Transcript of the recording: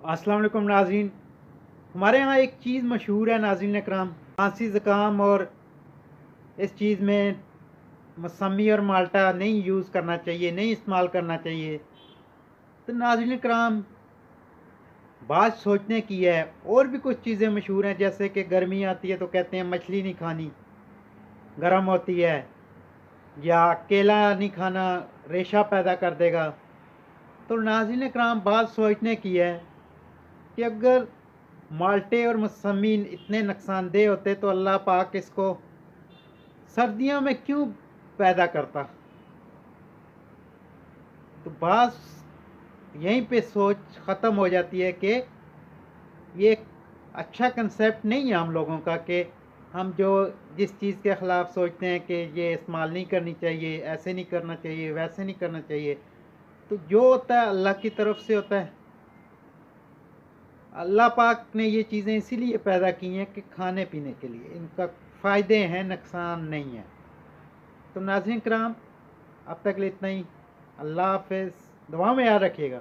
अस्सलाम वालेकुम नाज़रीन। हमारे यहाँ एक चीज़ मशहूर है नाज़रीन करام, खांसी ज़ुकाम, और इस चीज़ में मौसमी और माल्टा नहीं यूज़ करना चाहिए, नहीं इस्तेमाल करना चाहिए। तो नाज़रीन करام, बात सोचने की है। और भी कुछ चीज़ें मशहूर हैं, जैसे कि गर्मी आती है तो कहते हैं मछली नहीं खानी, गर्म होती है, या केला नहीं खाना, रेशा पैदा कर देगा। तो नाज़रीन करام, बात सोचने की है कि अगर माल्टे और मौसमी इतने नुकसानदेह होते तो अल्लाह पाक इसको सर्दियों में क्यों पैदा करता। तो बात यहीं पे सोच ख़त्म हो जाती है कि ये एक अच्छा कंसेप्ट नहीं है हम लोगों का, कि हम जो जिस चीज़ के ख़िलाफ़ सोचते हैं कि ये इस्तेमाल नहीं करनी चाहिए, ऐसे नहीं करना चाहिए, वैसे नहीं करना चाहिए, तो जो होता है अल्लाह की तरफ से होता है। अल्लाह पाक ने ये चीज़ें इसीलिए पैदा की हैं कि खाने पीने के लिए, इनका फ़ायदे हैं, नुकसान नहीं है। तो नाज़रीन कराम, अब तक के लिए इतना ही। अल्लाह हाफ़िज़, दुआ में याद रखिएगा।